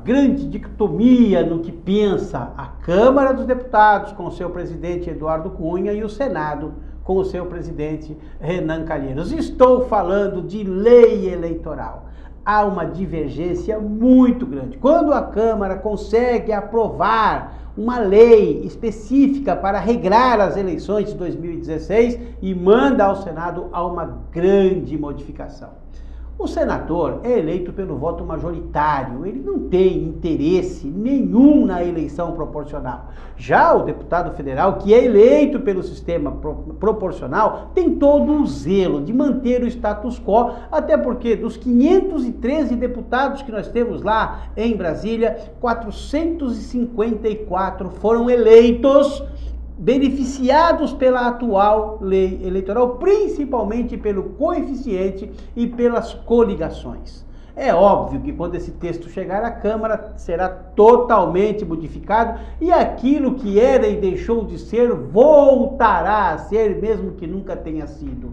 grande dicotomia no que pensa a Câmara dos Deputados com o seu presidente Eduardo Cunha e o Senado com o seu presidente Renan Calheiros. Estou falando de lei eleitoral. Há uma divergência muito grande. Quando a Câmara consegue aprovar uma lei específica para regrar as eleições de 2016 e manda ao Senado, há uma grande modificação. O senador é eleito pelo voto majoritário, ele não tem interesse nenhum na eleição proporcional. Já o deputado federal, que é eleito pelo sistema proporcional, tem todo o zelo de manter o status quo, até porque dos 513 deputados que nós temos lá em Brasília, 454 foram eleitos, beneficiados pela atual lei eleitoral, principalmente pelo coeficiente e pelas coligações. É óbvio que quando esse texto chegar à Câmara, será totalmente modificado e aquilo que era e deixou de ser, voltará a ser, mesmo que nunca tenha sido.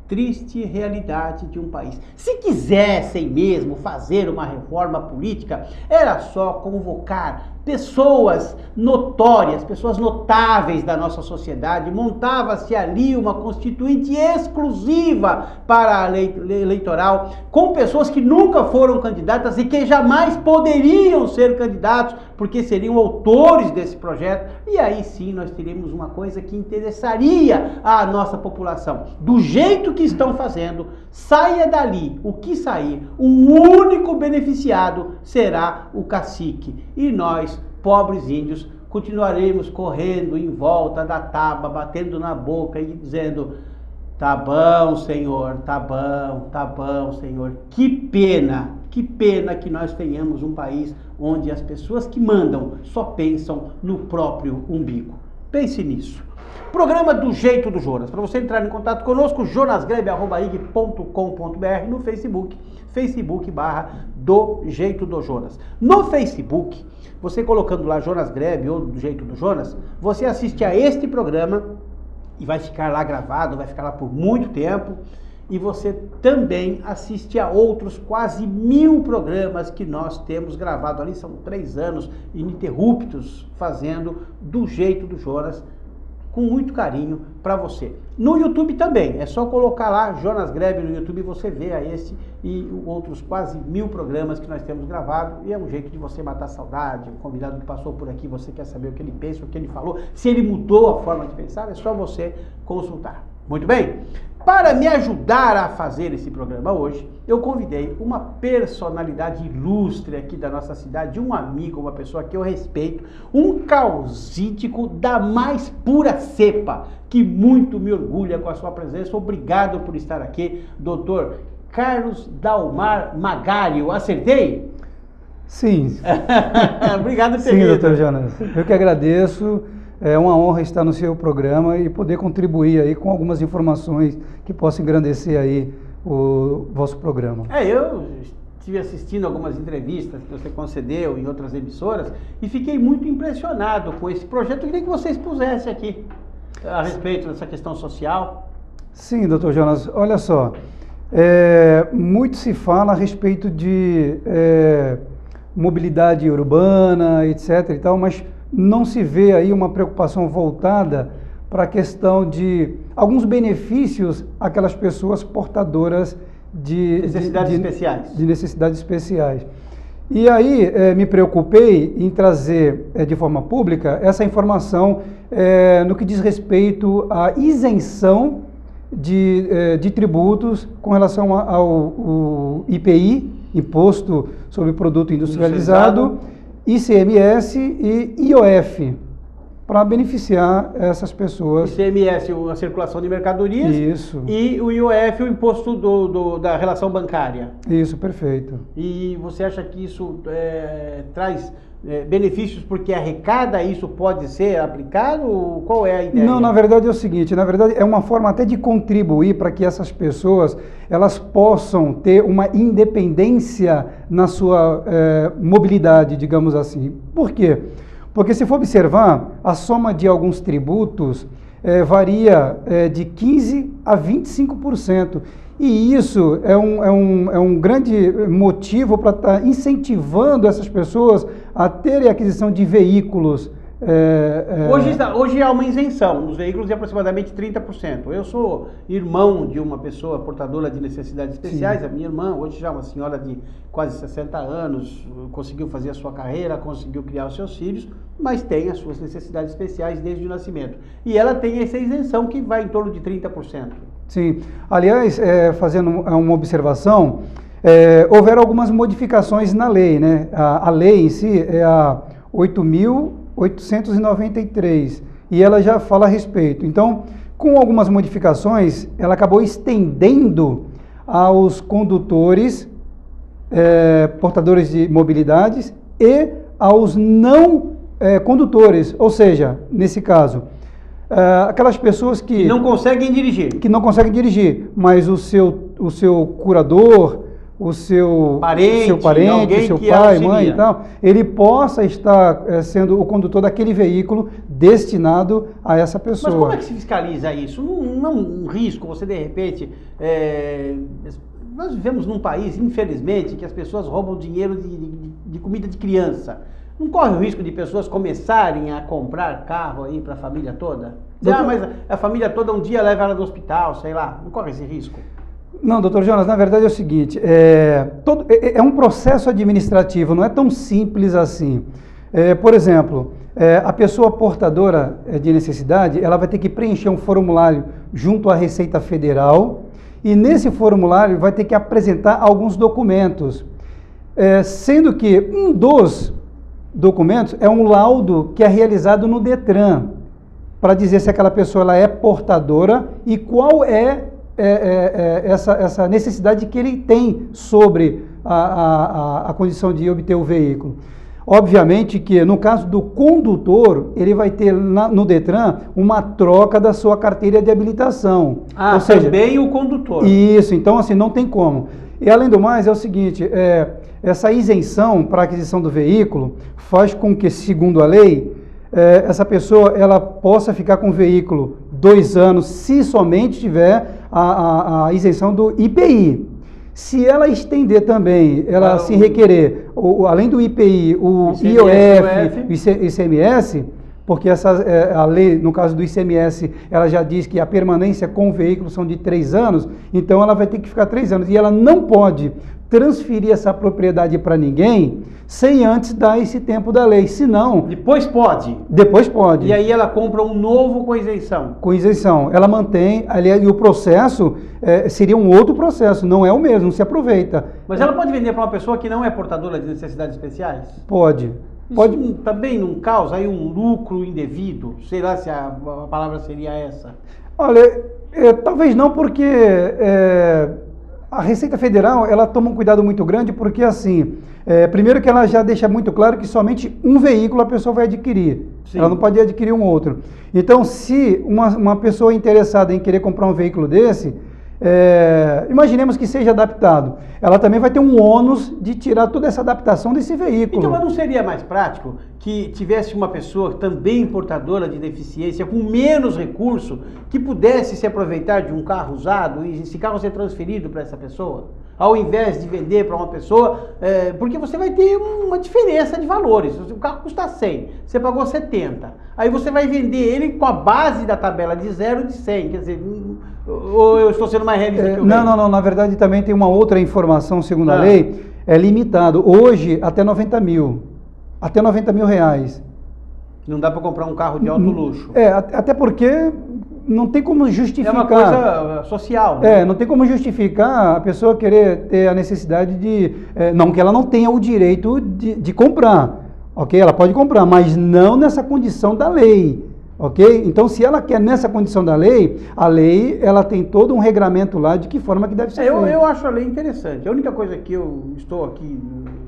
Triste realidade de um país. Se quisessem mesmo fazer uma reforma política, era só convocar pessoas notórias, pessoas notáveis da nossa sociedade, montava-se ali uma constituinte exclusiva para a lei eleitoral, com pessoas que nunca foram candidatas e que jamais poderiam ser candidatos, porque seriam autores desse projeto, e aí sim nós teríamos uma coisa que interessaria à nossa população. Do jeito que estão fazendo, saia dali, o que sair, o único beneficiado será o cacique, e nós, pobres índios, continuaremos correndo em volta da taba, batendo na boca e dizendo: tá bom, Senhor, tá bom, Senhor. Que pena que nós tenhamos um país onde as pessoas que mandam só pensam no próprio umbigo. Pense nisso. Programa do Jeito do Jonas. Para você entrar em contato conosco, jonasgrebe@ig.com.br, no Facebook, Facebook/do Jeito do Jonas. No Facebook, você colocando lá Jonas Grebe ou do Jeito do Jonas, você assiste a este programa e vai ficar lá gravado, vai ficar lá por muito tempo. E você também assiste a outros quase 1000 programas que nós temos gravado ali. São 3 anos ininterruptos fazendo do Jeito do Jonas, com muito carinho para você. No YouTube também, é só colocar lá Jonas Grebe no YouTube, você vê a esse e outros quase 1000 programas que nós temos gravado, e é um jeito de você matar a saudade. Um convidado que passou por aqui, você quer saber o que ele pensa, o que ele falou, se ele mudou a forma de pensar, é só você consultar. Muito bem? Para me ajudar a fazer esse programa hoje, eu convidei uma personalidade ilustre aqui da nossa cidade, um amigo, uma pessoa que eu respeito, um causídico da mais pura cepa, que muito me orgulha com a sua presença. Obrigado por estar aqui, doutor Carlos Dalmar Magalho. Acertei? Sim. Obrigado por ter Sim, vindo. doutor Jonas. Eu que agradeço. É uma honra estar no seu programa e poder contribuir aí com algumas informações que possam engrandecer aí o vosso programa. Eu estive assistindo algumas entrevistas que você concedeu em outras emissoras e fiquei muito impressionado com esse projeto. Eu queria que você expusesse aqui a respeito dessa questão social. Sim, doutor Jonas. Olha só, muito se fala a respeito de mobilidade urbana, etc. e tal, mas não se vê aí uma preocupação voltada para a questão de alguns benefícios àquelas pessoas portadoras de necessidades especiais. E aí me preocupei em trazer de forma pública essa informação no que diz respeito à isenção de tributos com relação ao IPI, Imposto sobre Produto Industrializado, ICMS e IOF, para beneficiar essas pessoas. ICMS, a circulação de mercadorias. Isso. E o IOF, o imposto da relação bancária. Isso, perfeito. E você acha que isso traz benefícios porque arrecada, isso pode ser aplicado? Qual é a ideia? Não, na verdade é o seguinte, na verdade é uma forma até de contribuir para que essas pessoas, elas possam ter uma independência na sua mobilidade, digamos assim. Por quê? Porque se for observar, a soma de alguns tributos varia de 15% a 25%. E isso é um grande motivo para estar incentivando essas pessoas a terem aquisição de veículos. Hoje há uma isenção nos veículos de aproximadamente 30%. Eu sou irmão de uma pessoa portadora de necessidades especiais. Sim. A minha irmã, hoje já uma senhora de quase 60 anos, conseguiu fazer a sua carreira, conseguiu criar os seus filhos, mas tem as suas necessidades especiais desde o nascimento. E ela tem essa isenção que vai em torno de 30%. Sim. Aliás, fazendo uma observação, houveram algumas modificações na lei, né? A lei em si é a 8.893 e ela já fala a respeito. Então, com algumas modificações, ela acabou estendendo aos condutores, portadores de mobilidades e aos não condutores, ou seja, nesse caso, aquelas pessoas que não conseguem dirigir. Que não conseguem dirigir, mas o seu curador, o seu parente, o seu pai, mãe e tal, ele possa estar sendo o condutor daquele veículo destinado a essa pessoa. Mas como é que se fiscaliza isso? Não é um risco você, de repente... Nós vivemos num país, infelizmente, que as pessoas roubam dinheiro de comida de criança. Não corre o risco de pessoas começarem a comprar carro aí para a família toda? Mas a família toda um dia leva ela no hospital, sei lá. Não corre esse risco? Não, doutor Jonas, na verdade é o seguinte, é um processo administrativo, não é tão simples assim. Por exemplo, a pessoa portadora de necessidade, ela vai ter que preencher um formulário junto à Receita Federal e nesse formulário vai ter que apresentar alguns documentos, sendo que um dos documentos é um laudo que é realizado no Detran, para dizer se aquela pessoa ela é portadora e qual essa necessidade que ele tem sobre a condição de obter o veículo. Obviamente que no caso do condutor, ele vai ter no Detran uma troca da sua carteira de habilitação. Ou seja, também o condutor. Isso, então assim, não tem como. E além do mais, é o seguinte, essa isenção para a aquisição do veículo faz com que, segundo a lei, essa pessoa ela possa ficar com o veículo 2 anos, se somente tiver a isenção do IPI. Se ela estender também, ela se requerer, além do IPI, o IOF, o ICMS, porque a lei, no caso do ICMS, ela já diz que a permanência com o veículo são de 3 anos, então ela vai ter que ficar 3 anos. E ela não pode transferir essa propriedade para ninguém sem antes dar esse tempo da lei, senão... Depois pode? Depois pode. E aí ela compra um novo com isenção? Com isenção. Ela mantém, aliás, e o processo seria um outro processo, não é o mesmo, não se aproveita. Mas ela pode vender para uma pessoa que não é portadora de necessidades especiais? Pode. Isso também não causa aí um lucro indevido? Sei lá se a palavra seria essa. Olha, talvez não, porque a Receita Federal, ela toma um cuidado muito grande, porque assim, primeiro que ela já deixa muito claro que somente um veículo a pessoa vai adquirir. Sim. Ela não pode adquirir um outro. Então, se uma pessoa interessada em querer comprar um veículo desse, imaginemos que seja adaptado, ela também vai ter um ônus de tirar toda essa adaptação desse veículo. Então, mas não seria mais prático que tivesse uma pessoa também portadora de deficiência, com menos recurso, que pudesse se aproveitar de um carro usado e esse carro ser transferido para essa pessoa? Ao invés de vender para uma pessoa, porque você vai ter uma diferença de valores. O carro custa 100, você pagou 70. Aí você vai vender ele com a base da tabela de 0 de 100. Quer dizer, ou eu estou sendo mais realista que eu vejo? Não. Na verdade também tem uma outra informação, segundo a lei, é limitado. Hoje, até 90 mil. Até 90 mil reais. Não dá para comprar um carro de alto luxo. Até porque não tem como justificar. É uma coisa social. Né? Não tem como justificar a pessoa querer ter a necessidade de... não que ela não tenha o direito de comprar, ok? Ela pode comprar, mas não nessa condição da lei, ok? Então, se ela quer nessa condição da lei, a lei, ela tem todo um regramento lá de que forma que deve ser feito. Eu acho a lei interessante. A única coisa que eu estou aqui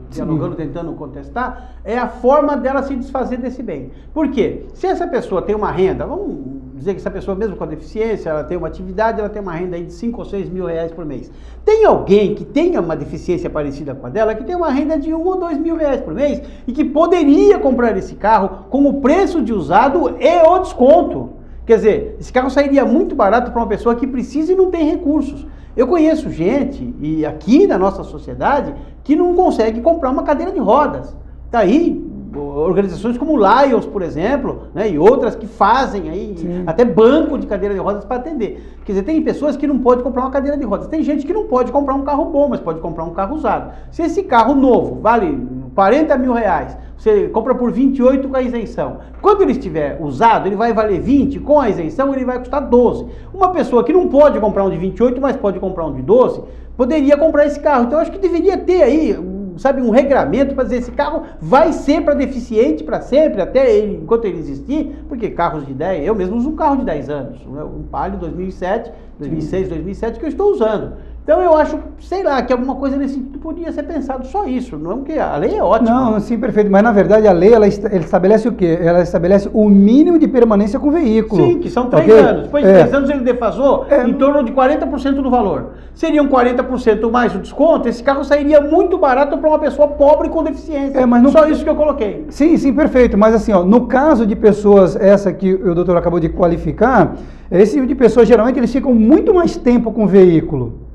dialogando, tentando contestar, é a forma dela se desfazer desse bem. Por quê? Se essa pessoa tem uma renda, vamos dizer que essa pessoa mesmo com a deficiência, ela tem uma atividade, ela tem uma renda aí de 5 ou 6 mil reais por mês. Tem alguém que tenha uma deficiência parecida com a dela, que tem uma renda de 1 ou 2 mil reais por mês e que poderia comprar esse carro com o preço de usado e o desconto. Quer dizer, esse carro sairia muito barato para uma pessoa que precisa e não tem recursos. Eu conheço gente, e aqui na nossa sociedade, que não consegue comprar uma cadeira de rodas. Daí, organizações como o Lions, por exemplo, né, e outras que fazem aí até banco de cadeira de rodas para atender. Quer dizer, tem pessoas que não podem comprar uma cadeira de rodas. Tem gente que não pode comprar um carro bom, mas pode comprar um carro usado. Se esse carro novo vale 40 mil reais, você compra por 28 com a isenção. Quando ele estiver usado, ele vai valer 20, com a isenção ele vai custar 12. Uma pessoa que não pode comprar um de 28, mas pode comprar um de 12, poderia comprar esse carro. Então eu acho que deveria ter aí, sabe, um regramento para dizer esse carro vai ser para deficiente para sempre, até ele, enquanto ele existir, porque carros de 10, eu mesmo uso um carro de 10 anos, um Palio 2007, 2006, 2007 que eu estou usando. Então eu acho, sei lá, que alguma coisa nesse sentido podia ser pensado só isso, não que a lei é ótima. Não, sim, perfeito, mas na verdade a lei, ela estabelece o quê? Ela estabelece o mínimo de permanência com o veículo. Sim, que são 3 anos. Depois de 3 anos ele defasou em torno de 40% do valor. Seriam 40% mais o desconto, esse carro sairia muito barato para uma pessoa pobre com deficiência. Mas só isso que eu coloquei. Sim, sim, perfeito, mas assim, ó, no caso de pessoas, essa que o doutor acabou de qualificar, esse tipo de pessoas, geralmente, eles ficam muito mais tempo com o veículo.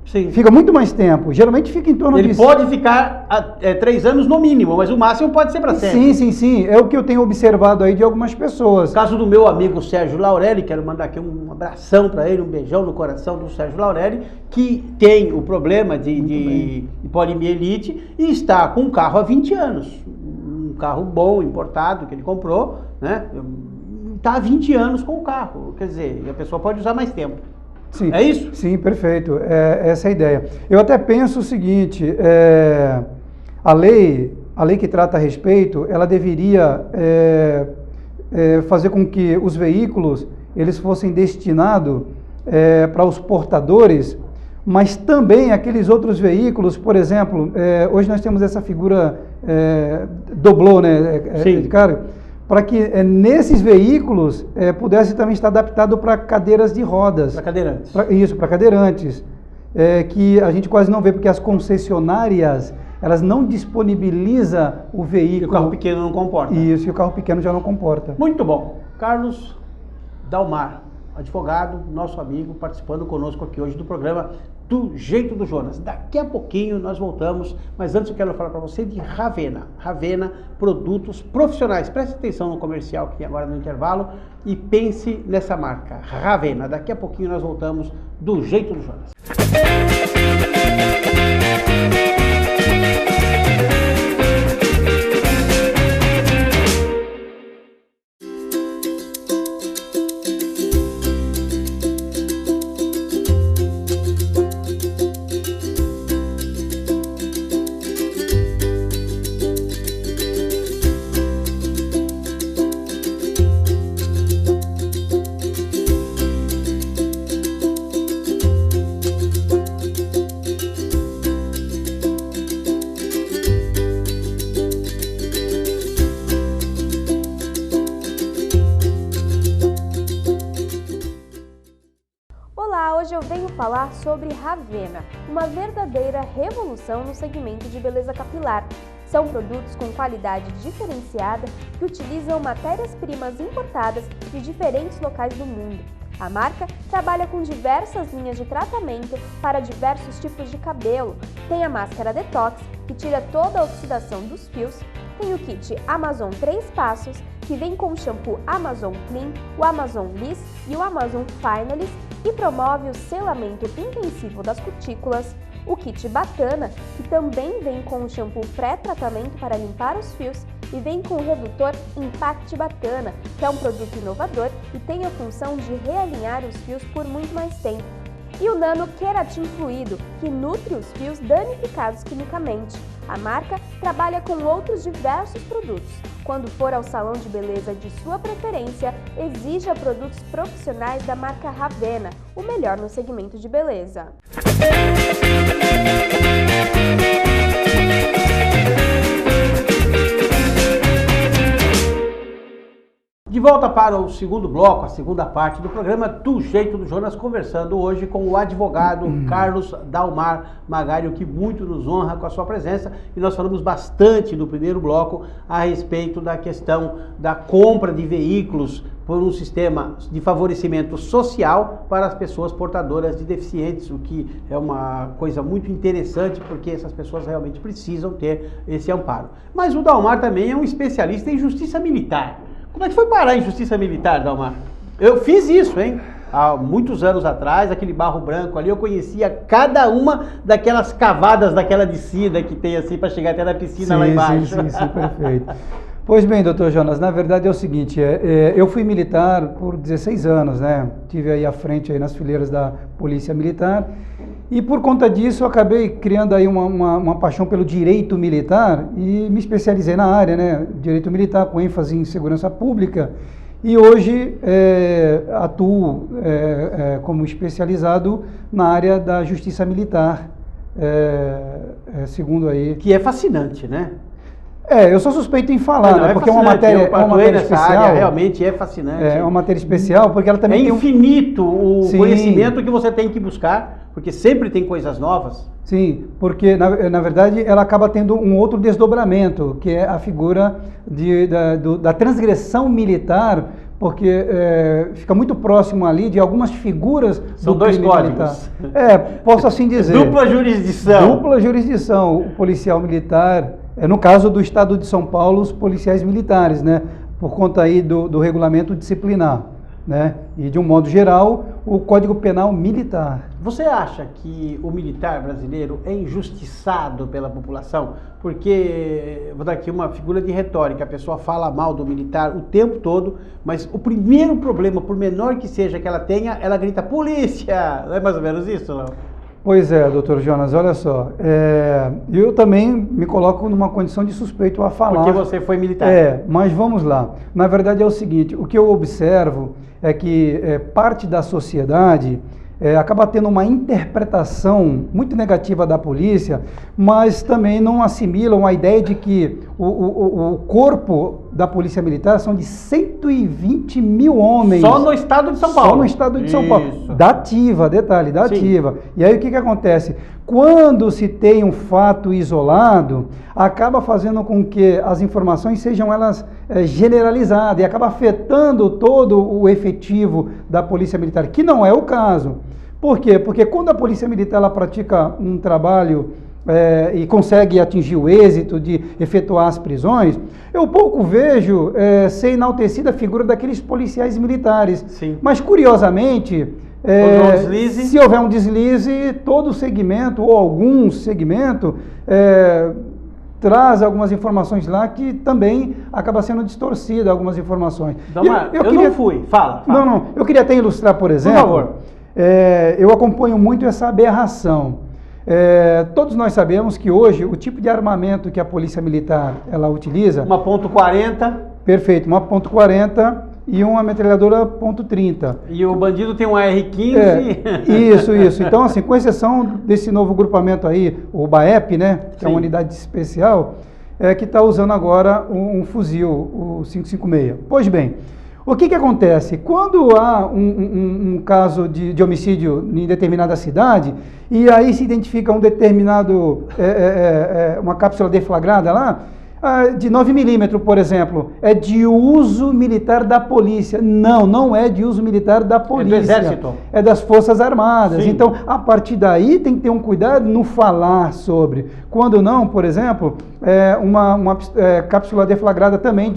Sim. Fica muito mais tempo. Geralmente fica em torno de... Ele pode ficar 3 anos no mínimo, mas o máximo pode ser para sempre. Sim, sim, sim. É o que eu tenho observado aí de algumas pessoas. No caso do meu amigo Sérgio Laurelli, quero mandar aqui um abração para ele, um beijão no coração do Sérgio Laurelli, que tem o problema de polimielite e está com um carro há 20 anos. Um carro bom, importado, que ele comprou, né? Está há 20 anos com o carro. Quer dizer, a pessoa pode usar mais tempo. Sim, é isso? Sim, perfeito. Essa é a ideia. Eu até penso o seguinte, a lei que trata a respeito, ela deveria fazer com que os veículos eles fossem destinados para os portadores, mas também aqueles outros veículos, por exemplo, hoje nós temos essa figura doblô, né, de cara, para que nesses veículos pudesse também estar adaptado para cadeiras de rodas. Para cadeirantes. Isso, para cadeirantes. Que a gente quase não vê, porque as concessionárias, elas não disponibilizam o veículo. E o carro pequeno não comporta. Isso, e o carro pequeno já não comporta. Muito bom. Carlos Dalmar, advogado, nosso amigo, participando conosco aqui hoje do programa Do Jeito do Jonas. Daqui a pouquinho nós voltamos, mas antes eu quero falar para você de Ravena. Ravena, produtos profissionais. Preste atenção no comercial que tem agora no intervalo e pense nessa marca, Ravena. Daqui a pouquinho nós voltamos do Jeito do Jonas. Hoje eu venho falar sobre Ravena, uma verdadeira revolução no segmento de beleza capilar. São produtos com qualidade diferenciada que utilizam matérias-primas importadas de diferentes locais do mundo. A marca trabalha com diversas linhas de tratamento para diversos tipos de cabelo. Tem a máscara Detox, que tira toda a oxidação dos fios. Tem o kit Amazon 3 Passos, que vem com o shampoo Amazon Clean, o Amazon Liss e o Amazon Finalis, e promove o selamento intensivo das cutículas. O kit Bacana, que também vem com o shampoo pré-tratamento para limpar os fios, e vem com o redutor Impact Bacana, que é um produto inovador e tem a função de realinhar os fios por muito mais tempo. E o Nano Keratin Fluido, que nutre os fios danificados quimicamente. A marca trabalha com outros diversos produtos. Quando for ao salão de beleza de sua preferência, exija produtos profissionais da marca Ravena, o melhor no segmento de beleza. De volta para o segundo bloco, a segunda parte do programa Do Jeito do Jonas, conversando hoje com o advogado Carlos Dalmar Magalho, que muito nos honra com a sua presença, e nós falamos bastante no primeiro bloco a respeito da questão da compra de veículos por um sistema de favorecimento social para as pessoas portadoras de deficientes, o que é uma coisa muito interessante, porque essas pessoas realmente precisam ter esse amparo. Mas o Dalmar também é um especialista em justiça militar. Como é que foi parar em justiça militar, Dalmar? Eu fiz isso, hein? Há muitos anos atrás, aquele Barro Branco ali, eu conhecia cada uma daquelas cavadas daquela descida que tem assim para chegar até na piscina lá embaixo. Sim, perfeito. Pois bem, doutor Jonas, na verdade é o seguinte, eu fui militar por 16 anos, né? Tive aí à frente aí nas fileiras da Polícia Militar e por conta disso eu acabei criando aí uma paixão pelo direito militar e me especializei na área, né? Direito militar com ênfase em segurança pública e hoje atuo como especializado na área da justiça militar, segundo aí... Que é fascinante, né? Eu sou suspeito em falar, né? Porque é uma matéria especial. Área, realmente é fascinante. É uma matéria especial, porque ela também tem infinito o conhecimento que você tem que buscar, porque sempre tem coisas novas. Sim, porque na verdade ela acaba tendo um outro desdobramento, que é a figura da transgressão militar, porque fica muito próximo ali de algumas figuras São do dois crime códigos. militar. Posso assim dizer. Dupla jurisdição. Dupla jurisdição. O policial militar, no caso do Estado de São Paulo, os policiais militares, né? Por conta aí do regulamento disciplinar, né? E de um modo geral, o Código Penal Militar. Você acha que o militar brasileiro é injustiçado pela população? Porque, vou dar aqui uma figura de retórica, a pessoa fala mal do militar o tempo todo, mas o primeiro problema, por menor que seja que ela tenha, ela grita polícia! Não é mais ou menos isso, não? Pois é, doutor Jonas, olha só, eu também me coloco numa condição de suspeito a falar. Porque você foi militar. Mas vamos lá. Na verdade é o seguinte, o que eu observo é que parte da sociedade acaba tendo uma interpretação muito negativa da polícia, mas também não assimilam a ideia de que o corpo da Polícia Militar são de 120 mil homens. Só no estado de São Paulo. Só no estado de São Paulo. Da ativa, detalhe, da ativa. Sim. E aí o que acontece? Quando se tem um fato isolado, acaba fazendo com que as informações sejam elas generalizadas e acaba afetando todo o efetivo da Polícia Militar, que não é o caso. Por quê? Porque quando a Polícia Militar ela pratica um trabalho e consegue atingir o êxito de efetuar as prisões, eu pouco vejo ser enaltecida a figura daqueles policiais militares. Sim. Mas, curiosamente, se houver um deslize, todo segmento ou algum segmento traz algumas informações lá que também acaba sendo distorcida algumas informações. Dalmar, eu não fui. Fala. Não. Eu queria até ilustrar, por exemplo. Por favor. Eu acompanho muito essa aberração. Todos nós sabemos que hoje o tipo de armamento que a Polícia Militar ela utiliza... Uma .40. Perfeito, uma .40 e uma metralhadora .30. E o bandido tem um AR-15. Isso. Então, assim, com exceção desse novo grupamento aí, o BAEP, né, que é uma unidade especial, que está usando agora um fuzil, o 5.56. Pois bem, o que acontece? Quando há um caso de homicídio em determinada cidade, e aí se identifica um determinado, uma cápsula deflagrada lá, de 9 milímetros, por exemplo, é de uso militar da polícia. Não é de uso militar da polícia. É do Exército. É das Forças Armadas. Sim. Então, a partir daí, tem que ter um cuidado no falar sobre. Quando não, por exemplo, uma cápsula deflagrada também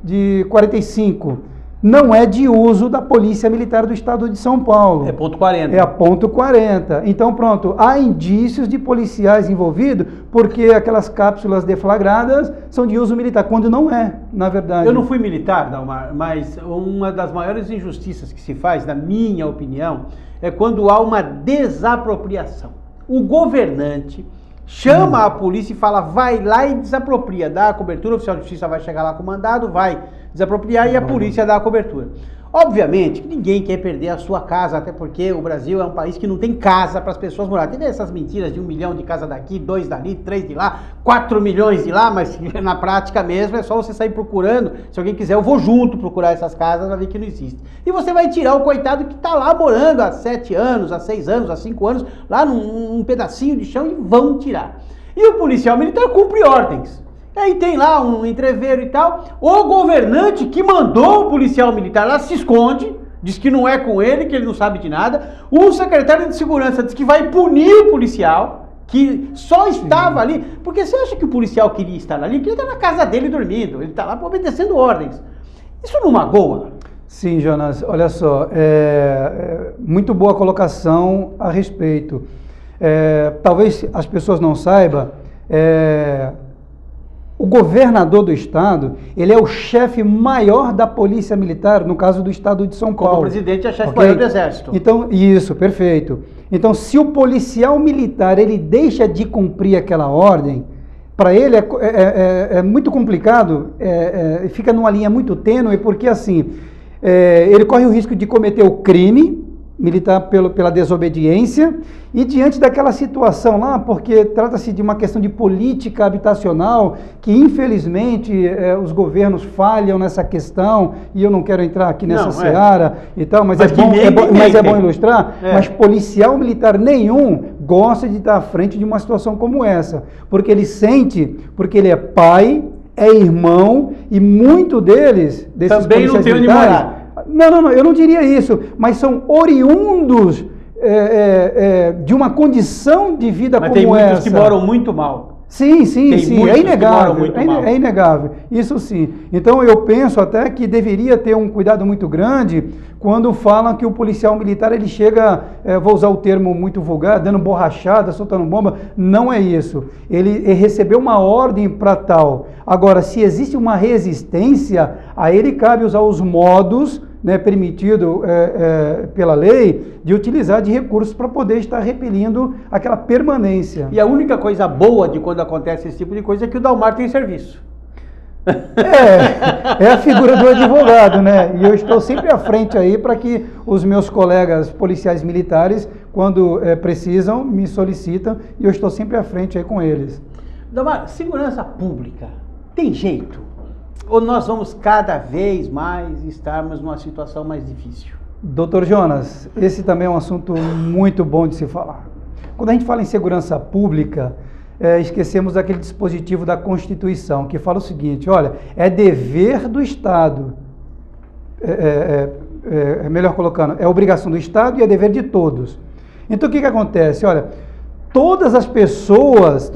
de 45. Não é de uso da Polícia Militar do Estado de São Paulo. É .40. É a .40. Então, pronto, há indícios de policiais envolvidos, porque aquelas cápsulas deflagradas são de uso militar, quando não é, na verdade. Eu não fui militar, Dalmar, mas uma das maiores injustiças que se faz, na minha opinião, é quando há uma desapropriação. O governante chama a polícia e fala, vai lá e desapropria, dá a cobertura, o oficial de justiça vai chegar lá com o mandado, vai desapropriar e a polícia dá a cobertura. Obviamente, ninguém quer perder a sua casa, até porque o Brasil é um país que não tem casa para as pessoas morar. Tem essas mentiras de 1 milhão de casa daqui, 2 dali, 3 de lá, 4 milhões de lá, mas na prática mesmo é só você sair procurando. Se alguém quiser, eu vou junto procurar essas casas, vai ver que não existe. E você vai tirar o coitado que está lá morando há 7 anos, há 6 anos, há 5 anos, lá num pedacinho de chão e vão tirar. E o policial militar cumpre ordens. Aí tem lá um entreveiro e tal, o governante que mandou o policial militar lá se esconde, diz que não é com ele, que ele não sabe de nada. O secretário de segurança diz que vai punir o policial, que só estava ali, porque você acha que o policial queria estar ali? Porque ele está na casa dele dormindo, ele está lá obedecendo ordens. Isso não magoa? Sim, Jonas, olha só, muito boa colocação a respeito. Talvez as pessoas não saibam, o governador do estado, ele é o chefe maior da polícia militar, no caso do estado de São Paulo. Como presidente é chefe maior do exército. Então, isso, perfeito. Então, se o policial militar, ele deixa de cumprir aquela ordem, para ele é muito complicado, fica numa linha muito tênue, porque assim, ele corre o risco de cometer o crime militar pela desobediência, e diante daquela situação lá, porque trata-se de uma questão de política habitacional, que infelizmente os governos falham nessa questão, e eu não quero entrar aqui nessa seara e tal, mas é bom ilustrar, mas policial militar nenhum gosta de estar à frente de uma situação como essa, porque ele sente, porque ele é pai, é irmão, e muito desses também não tem onde morar. Não, eu não diria isso, mas são oriundos de uma condição de vida como essa. Mas tem muitos que moram muito mal. Sim, é inegável, é inegável, isso sim. Então eu penso até que deveria ter um cuidado muito grande quando falam que o policial militar ele chega, vou usar o termo muito vulgar, dando borrachada, soltando bomba, não é isso. Ele recebeu uma ordem para tal. Agora, se existe uma resistência, a ele cabe usar os modos, né, permitido pela lei, de utilizar de recursos para poder estar repelindo aquela permanência. E a única coisa boa de quando acontece esse tipo de coisa é que o Dalmar tem serviço. É a figura do advogado, né? E eu estou sempre à frente aí para que os meus colegas policiais militares, quando precisam, me solicitam, e eu estou sempre à frente aí com eles. Dalmar, segurança pública, tem jeito? Ou nós vamos cada vez mais estarmos numa situação mais difícil? Doutor Jonas, esse também é um assunto muito bom de se falar. Quando a gente fala em segurança pública, esquecemos daquele dispositivo da Constituição, que fala o seguinte, olha, é dever do Estado, melhor colocando, é obrigação do Estado e é dever de todos. Então o que acontece? Olha, todas as pessoas,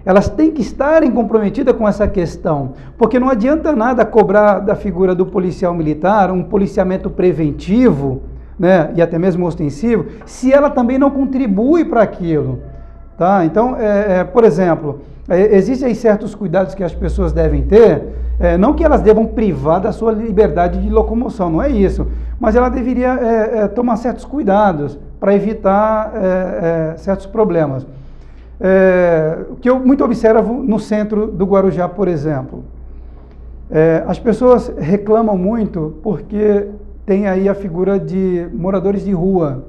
elas têm que estarem comprometidas com essa questão, porque não adianta nada cobrar da figura do policial militar um policiamento preventivo, né, e até mesmo ostensivo, se ela também não contribui para aquilo. Tá? Então, por exemplo, existem aí certos cuidados que as pessoas devem ter, não que elas devam privar da sua liberdade de locomoção, não é isso, mas ela deveria tomar certos cuidados para evitar certos problemas. O que eu muito observo no centro do Guarujá, por exemplo, as pessoas reclamam muito porque tem aí a figura de moradores de rua.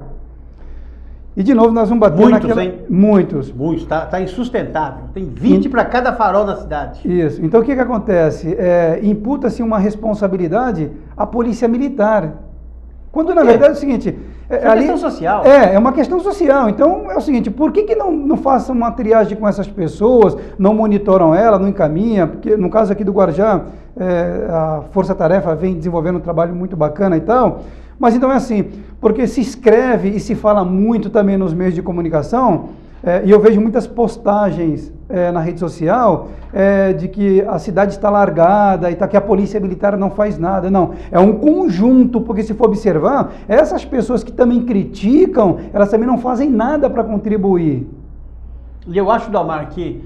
E de novo nós vamos bater naquela... Muitos. Está insustentável. Tem 20 para cada farol na cidade. Isso. Então o que acontece? Imputa-se uma responsabilidade à polícia militar. Quando na verdade é o seguinte... É uma questão social. É uma questão social. Então é o seguinte, por que não façam uma triagem com essas pessoas, não monitoram ela, não encaminham? Porque no caso aqui do Guarujá, a Força Tarefa vem desenvolvendo um trabalho muito bacana e tal, mas então é assim, porque se escreve e se fala muito também nos meios de comunicação, e eu vejo muitas postagens na rede social de que a cidade está largada e que a polícia militar não faz nada. Não, é um conjunto, porque se for observar, essas pessoas que também criticam, elas também não fazem nada para contribuir. E eu acho, Dalmar, que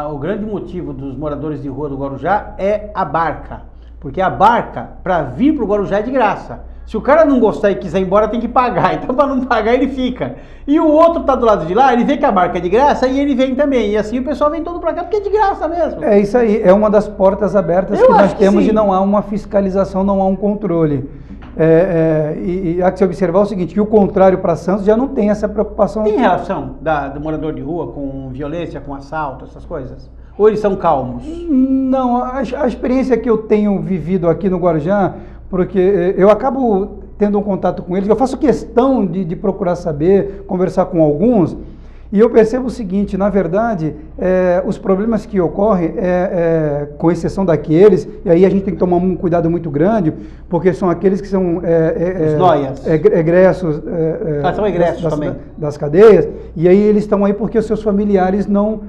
o grande motivo dos moradores de rua do Guarujá é a barca. Porque a barca, para vir para o Guarujá, é de graça. Se o cara não gostar e quiser ir embora, tem que pagar. Então, para não pagar, ele fica. E o outro tá do lado de lá, ele vê que a barca é de graça e ele vem também. E assim o pessoal vem todo para cá porque é de graça mesmo. É isso aí. É uma das portas abertas que nós temos e não há uma fiscalização, não há um controle. E há que se observar o seguinte, que o contrário para Santos já não tem essa preocupação. Tem relação do morador de rua com violência, com assalto, essas coisas? Ou eles são calmos? Não, a experiência que eu tenho vivido aqui no Guarujá, porque eu acabo tendo um contato com eles, eu faço questão de procurar saber, conversar com alguns, e eu percebo o seguinte, na verdade, os problemas que ocorrem, com exceção daqueles, e aí a gente tem que tomar um cuidado muito grande, porque são aqueles que são os noias. Egressos, São egressos também. Das cadeias, e aí eles estão aí porque os seus familiares não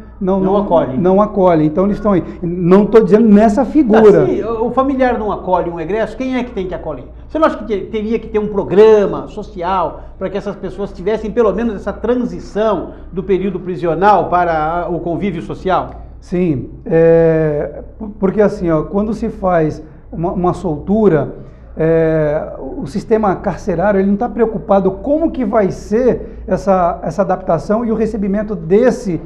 acolhem. Então eles estão aí. Não estou dizendo nessa figura. Se o familiar não acolhe um egresso, quem é que tem que acolher? Você não acha que teria que ter um programa social para que essas pessoas tivessem pelo menos essa transição do período prisional para o convívio social? Sim, porque assim, quando se faz uma soltura, o sistema carcerário ele não está preocupado como que vai ser essa adaptação e o recebimento desse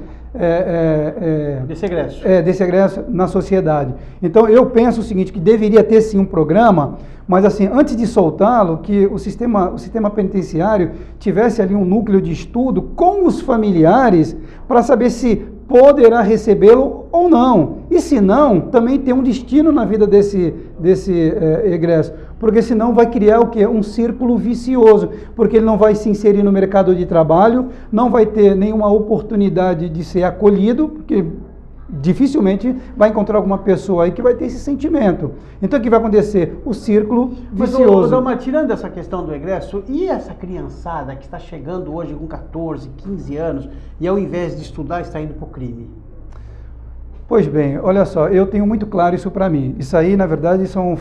egresso na sociedade. Então eu penso o seguinte, que deveria ter sim um programa, mas assim, antes de soltá-lo, que o sistema penitenciário tivesse ali um núcleo de estudo com os familiares para saber se poderá recebê-lo ou não. E se não, também tem um destino na vida desse egresso, porque senão vai criar o quê? Um círculo vicioso, porque ele não vai se inserir no mercado de trabalho, não vai ter nenhuma oportunidade de ser acolhido, porque dificilmente vai encontrar alguma pessoa aí que vai ter esse sentimento. Então o que vai acontecer? O círculo vicioso. Mas, Dalmar, tirando essa questão do egresso, e essa criançada que está chegando hoje com 14, 15 anos e ao invés de estudar está indo para o crime? Pois bem, olha só, eu tenho muito claro isso para mim. Isso aí, na verdade, são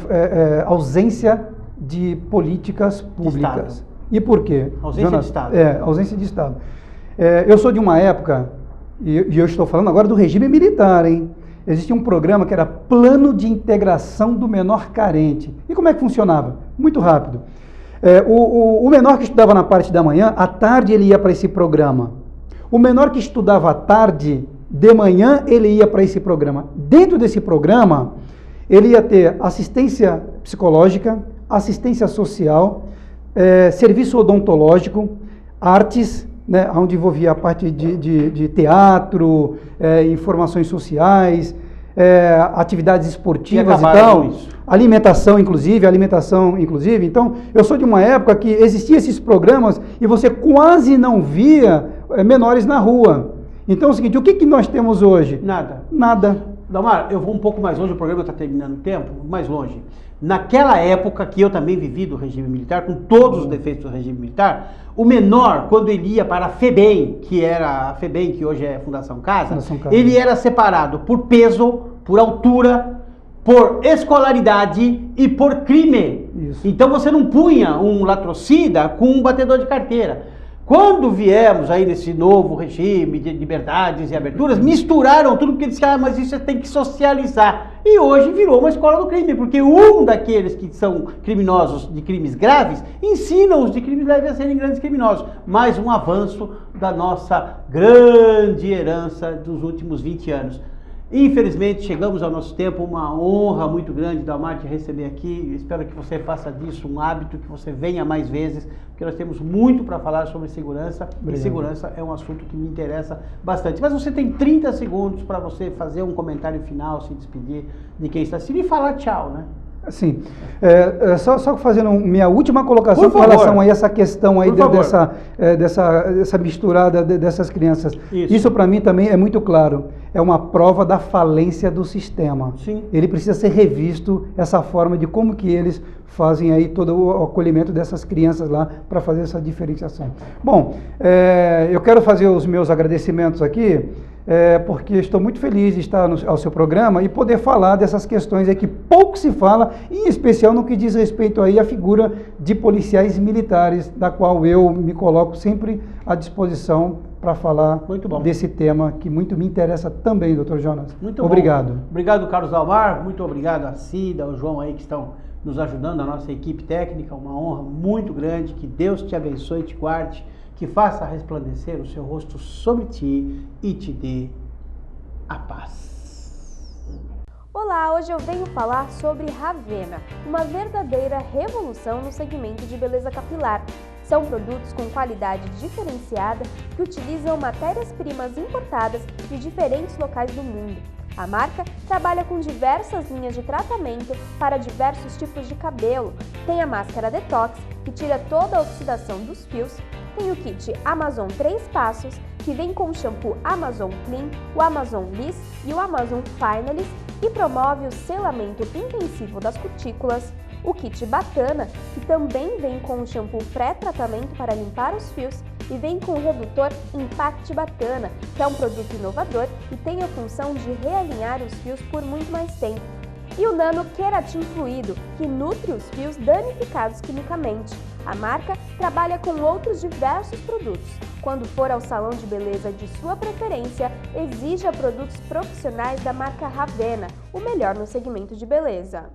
ausência de políticas públicas. E por quê? Ausência de Estado. Ausência de Estado. Eu sou de uma época, e eu estou falando agora do regime militar, hein? Existia um programa que era Plano de Integração do Menor Carente. E como é que funcionava? Muito rápido. O menor que estudava na parte da manhã, à tarde ele ia para esse programa. O menor que estudava à tarde, de manhã, ele ia para esse programa. Dentro desse programa, ele ia ter assistência psicológica, assistência social, serviço odontológico, artes, né, onde envolvia a parte de teatro, informações sociais, atividades esportivas e tal, alimentação inclusive. Então, eu sou de uma época que existiam esses programas e você quase não via menores na rua. Então é o seguinte, o que nós temos hoje? Nada. Dalmar, eu vou um pouco mais longe, o programa está terminando o tempo, mais longe. Naquela época que eu também vivi do regime militar, com todos os defeitos do regime militar, o menor, quando ele ia para a FEBEM, que era a FEBEM, que hoje é Fundação Casa, ele era separado por peso, por altura, por escolaridade e por crime. Isso. Então você não punha um latrocida com um batedor de carteira. Quando viemos aí nesse novo regime de liberdades e aberturas, misturaram tudo porque disseram, mas isso você tem que socializar. E hoje virou uma escola do crime, porque um daqueles que são criminosos de crimes graves, ensinam os de crimes leves a serem grandes criminosos. Mais um avanço da nossa grande herança dos últimos 20 anos. Infelizmente, chegamos ao nosso tempo, uma honra muito grande, Dalmar, te receber aqui. Espero que você faça disso um hábito, que você venha mais vezes, porque nós temos muito para falar sobre segurança. Obrigado. E segurança é um assunto que me interessa bastante. Mas você tem 30 segundos para você fazer um comentário final, se despedir de quem está assistindo e falar tchau, né? Sim, só fazendo minha última colocação com relação a essa questão aí dessa misturada dessas crianças. Isso para mim também é muito claro, é uma prova da falência do sistema. Sim. Ele precisa ser revisto, essa forma de como que eles fazem aí todo o acolhimento dessas crianças lá para fazer essa diferenciação. Bom, eu quero fazer os meus agradecimentos aqui, porque estou muito feliz de estar ao seu programa e poder falar dessas questões aí que pouco se fala, em especial no que diz respeito aí à figura de policiais militares, da qual eu me coloco sempre à disposição para falar desse tema que muito me interessa também, doutor Jonas. Muito obrigado. Bom. Obrigado, Carlos Dalmar, muito obrigado a Cida, ao João aí que estão nos ajudando, a nossa equipe técnica, uma honra muito grande, que Deus te abençoe e te guarde, que faça resplandecer o seu rosto sobre ti e te dê a paz. Olá, hoje eu venho falar sobre Ravena, uma verdadeira revolução no segmento de beleza capilar. São produtos com qualidade diferenciada que utilizam matérias-primas importadas de diferentes locais do mundo. A marca trabalha com diversas linhas de tratamento para diversos tipos de cabelo. Tem a máscara Detox, que tira toda a oxidação dos fios. Tem o kit Amazon 3 Passos, que vem com o shampoo Amazon Clean, o Amazon Liss e o Amazon Finalis, que promove o selamento intensivo das cutículas. O kit Batana, que também vem com o shampoo pré-tratamento para limpar os fios, e vem com o redutor Impact Batana, que é um produto inovador e tem a função de realinhar os fios por muito mais tempo. E o Nano Keratin Fluido, que nutre os fios danificados quimicamente. A marca trabalha com outros diversos produtos. Quando for ao salão de beleza de sua preferência, exija produtos profissionais da marca Ravena, o melhor no segmento de beleza.